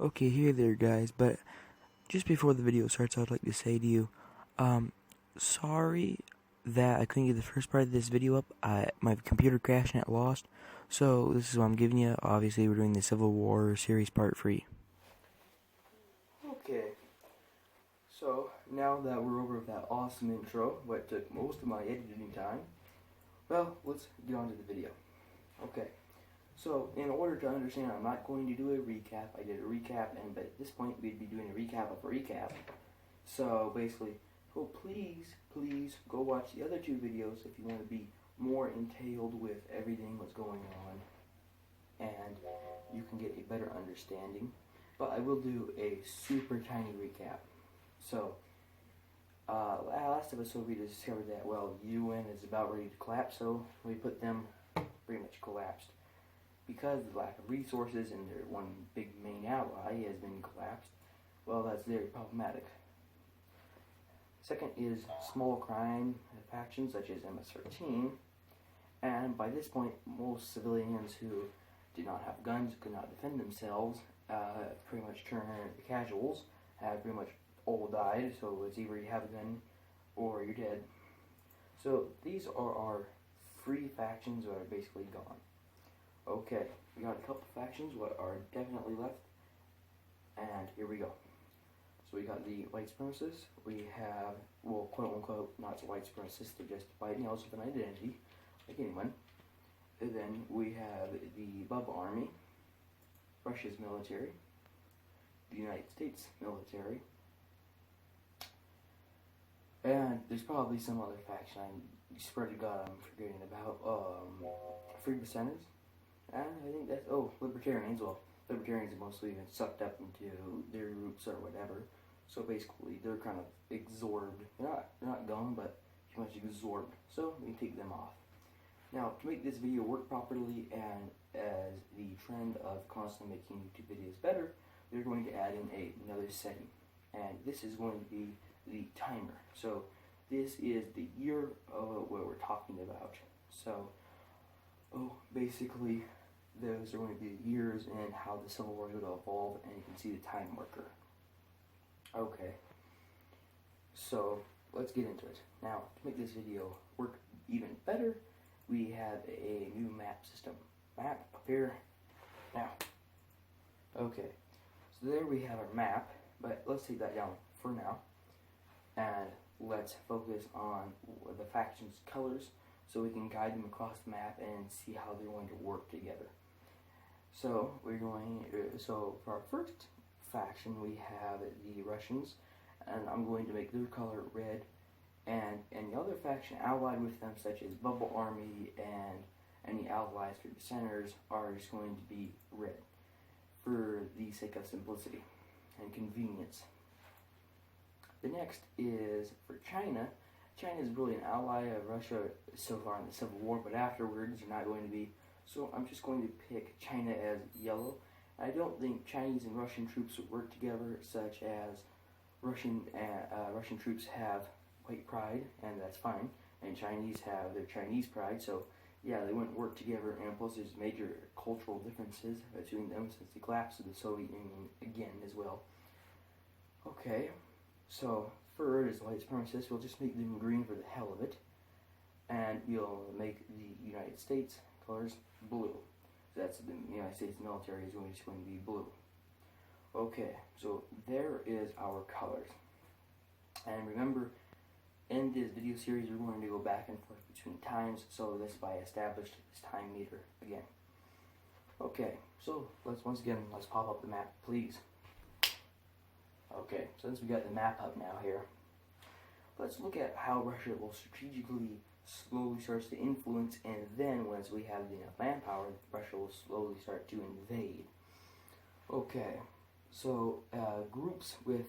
Okay, here there guys, but just before the video starts, I'd like to say to you, sorry that I couldn't get the first part of this video up. My computer crashed and it lost, so this is what I'm giving you. Obviously, we're doing the Civil War series part 3. Okay, so now that we're over with that awesome intro, what took most of my editing time, well, let's get on to the video. Okay. So, in order to understand, I'm not going to do a recap. I did a recap, but at this point, we'd be doing a recap of a recap. So, basically, please go watch the other two videos if you want to be more entailed with everything that's going on, and you can get a better understanding. But I will do a super tiny recap. So, last episode we discovered that, well, UN is about ready to collapse, so we put them pretty much collapsed. Because of the lack of resources and their one big main ally has been collapsed, well, that's very problematic. Second is small crime factions such as MS-13, and by this point, most civilians who did not have guns, could not defend themselves, pretty much turned casuals, have pretty much all died, so it's either you have a gun or you're dead. So these are our three factions that are basically gone. Okay, we got a couple factions what are definitely left, and here we go. So we got the white supremacists, we have, well, quote unquote, not white supremacists, they're just white males with an identity, like anyone. And then we have the Bubba Army, Russia's military, the United States military, and there's probably some other faction I swear to God I'm forgetting about, Free Percenters. And I think that's, libertarians. Well, libertarians are mostly even sucked up into their groups or whatever. So basically, they're kind of absorbed. They're not gone, but pretty much absorbed. So we take them off. Now, to make this video work properly, and as the trend of constantly making YouTube videos better, they're going to add in another setting. And this is going to be the timer. So this is the year of what we're talking about. So, basically, those are going to be the years and how the Civil War is going to evolve, and you can see the time marker. Okay, so let's get into it. Now, to make this video work even better, we have a new map system. Map up here. Now, okay, so there we have our map, but let's take that down for now, and let's focus on the factions' colors so we can guide them across the map and see how they're going to work together. So so for our first faction we have the Russians, and I'm going to make their color red, and any other faction allied with them such as Bubble Army and any allies for dissenters are just going to be red for the sake of simplicity and convenience. The next is for China. China is really an ally of Russia so far in the Civil War, but afterwards they're not going to be. So I'm just going to pick China as yellow. I don't think Chinese and Russian troops would work together, such as Russian troops have white pride, and that's fine, and Chinese have their Chinese pride, so yeah, they wouldn't work together, and plus there's major cultural differences between them since the collapse of the Soviet Union again as well. Okay, so third is white supremacists. We'll just make them green for the hell of it, and we'll make the United States colors blue. So that's the United States military is going to be blue. Okay, so there is our colors. And remember, in this video series, we're going to go back and forth between times, so this is why I established this time meter again. Okay, so let's pop up the map, please. Okay, since we got the map up now here, let's look at how Russia will strategically slowly starts to influence, and then once we have enough manpower, Russia will slowly start to invade. Okay, so groups who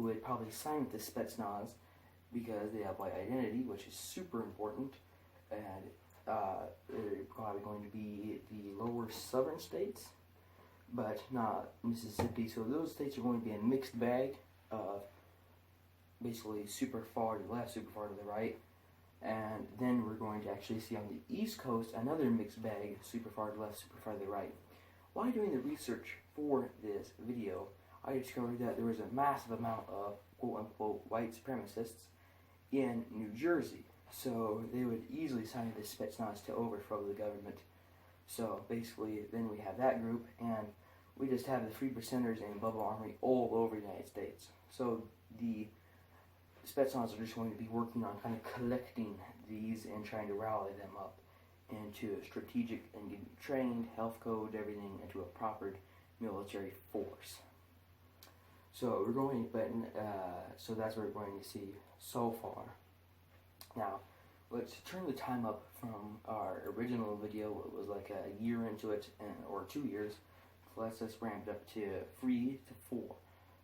would probably sign with the Spetsnaz because they have white identity, which is super important, and they're probably going to be the lower southern states, but not Mississippi. So those states are going to be a mixed bag of basically super far to the left, super far to the right. And then we're going to actually see on the East Coast another mixed bag, super far to the left, super far to the right. while doing the research for this video, I discovered that there was a massive amount of quote-unquote white supremacists in New Jersey. So they would easily sign the Spetsnaz to overthrow the government. So basically, then we have that group, and we just have the 3%ers and Bubba Army all over the United States. So the Spetsnaz are just going to be working on kind of collecting these and trying to rally them up into a strategic and getting trained, health code, everything into a proper military force. So we're going, so that's what we're going to see so far. Now, let's turn the time up from our original video. It was like a year into it, or 2 years. So let's just ramp it up to 3 to 4.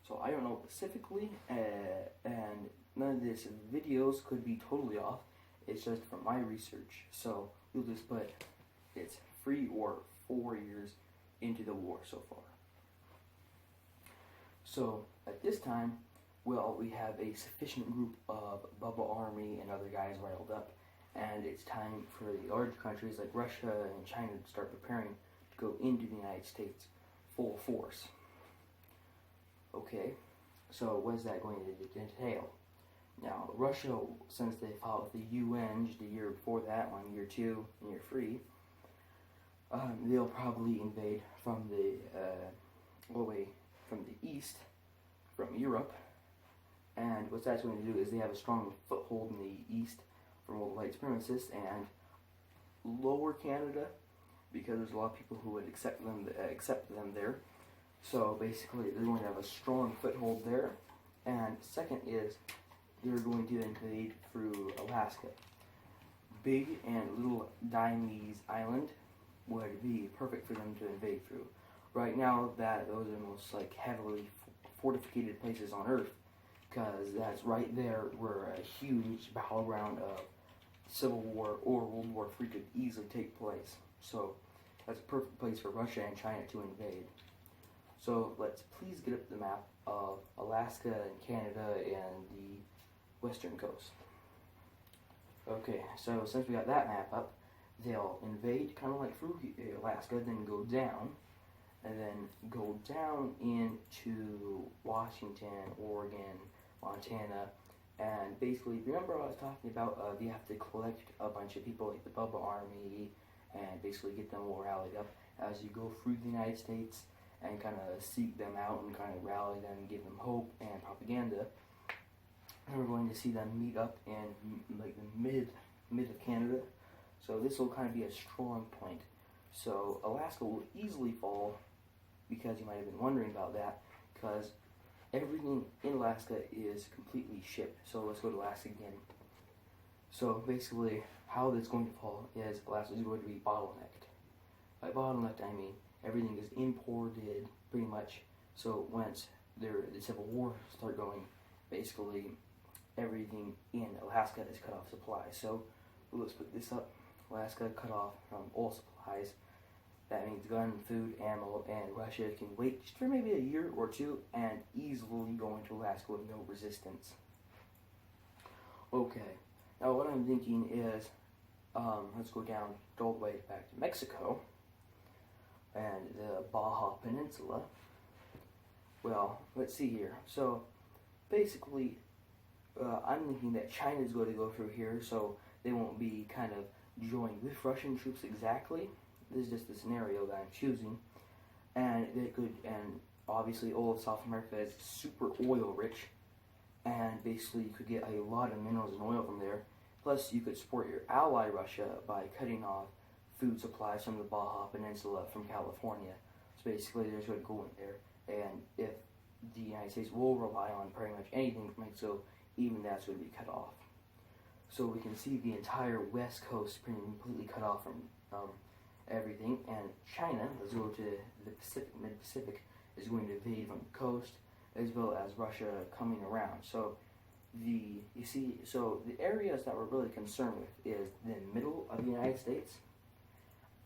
So I don't know specifically, and none of this videos could be totally off. It's just from my research. So we'll just put it's 3 or 4 years into the war so far. So at this time, well, we have a sufficient group of Bubba Army and other guys riled up, and it's time for the large countries like Russia and China to start preparing to go into the United States full force. Okay, so what is that going to entail? Now, Russia, since they fought with the UN the year before that, on year 2 and year 3, they'll probably invade from the from the east, from Europe. And what that's going to do is they have a strong foothold in the east from all the white supremacists, and lower Canada, because there's a lot of people who would accept them there. So basically, they're going to have a strong foothold there. And second is, they're going to invade through Alaska. Big and Little Diomede Island would be perfect for them to invade through. Right now, those are most like heavily fortificated places on Earth, because that's right there where a huge battleground of Civil War or World War III could easily take place. So that's a perfect place for Russia and China to invade. So let's please get up the map of Alaska and Canada and the western coast. Okay, so since we got that map up, they'll invade kind of like through Alaska, then go down, and then go down into Washington, Oregon, Montana, and basically, remember I was talking about you have to collect a bunch of people like the Bubba Army and basically get them all rallied up as you go through the United States and kind of seek them out and kind of rally them, give them hope and propaganda. And we're going to see them meet up in like the mid of Canada. So this will kind of be a strong point. So Alaska will easily fall, because you might have been wondering about that, because everything in Alaska is completely shipped. So let's go to Alaska again. So basically, how that's going to fall is Alaska is going to be bottlenecked. By bottlenecked, I mean everything is imported pretty much. So once the Civil War start going, basically everything in Alaska is cut off supply. So let's put this up. Alaska cut off from all supplies. That means gun, food, ammo, and Russia can wait just for maybe a year or 2 and easily go into Alaska with no resistance. Okay, now what I'm thinking is, let's go down all the way back to Mexico and the Baja Peninsula. Well, let's see here. So basically, I'm thinking that China's going to go through here, so they won't be kind of joined with Russian troops exactly. This is just the scenario that I'm choosing, and they could, and obviously all of South America is super oil rich, and basically you could get a lot of minerals and oil from there. Plus, you could support your ally Russia by cutting off food supplies from the Baja Peninsula from California. So basically, they're just going to go in there, and if the United States will rely on pretty much anything from Mexico, even that's going to be cut off. So we can see the entire west coast pretty completely cut off from everything, and China, let's go to the Pacific, mid-Pacific, is going to invade from the coast, as well as Russia coming around. So the areas that we're really concerned with is the middle of the United States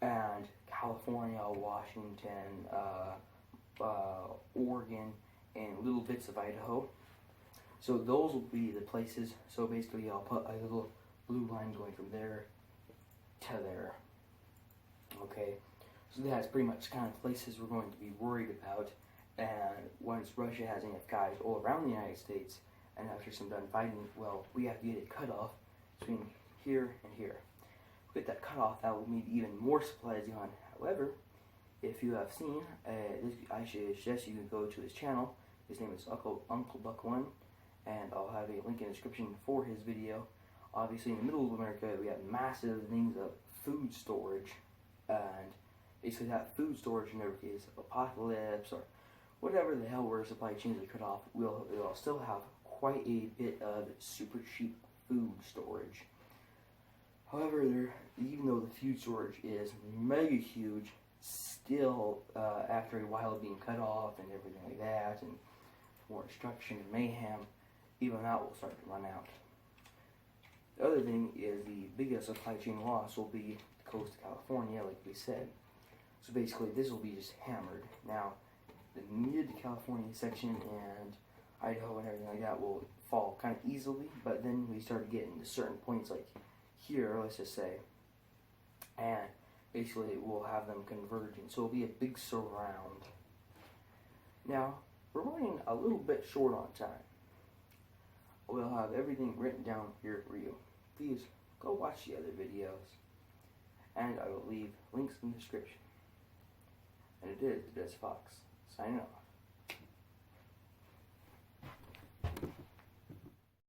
and California, Washington, Oregon, and little bits of Idaho. So those will be the places. So basically I'll put a little blue line going from there to there. Okay, So that's pretty much kind of places we're going to be worried about. And once Russia has enough guys all around the United States, and after some done fighting, well, we have to get it cut off between here and here. With that cut off, that will mean even more supplies on. However, if you have seen, I should suggest you go to his channel. His name is Uncle Buck One, and I'll have a link in the description for his video. Obviously, in the middle of America, we have massive things of food storage, and basically that food storage in every case of apocalypse or whatever the hell where supply chains are cut off, we'll still have quite a bit of super cheap food storage. However, even though the food storage is mega huge, still after a while being cut off and everything like that, and more destruction and mayhem, even that will start to run out. The other thing is the biggest supply chain loss will be the coast of California, like we said. So basically, this will be just hammered. Now, the mid-California section and Idaho and everything like that will fall kind of easily, but then we start getting to certain points like here, let's just say, and basically we'll have them converging. So it'll be a big surround. Now, we're running a little bit short on time. We'll have everything written down here for you. Please go watch the other videos, and I will leave links in the description. And it is Des Fox, signing off.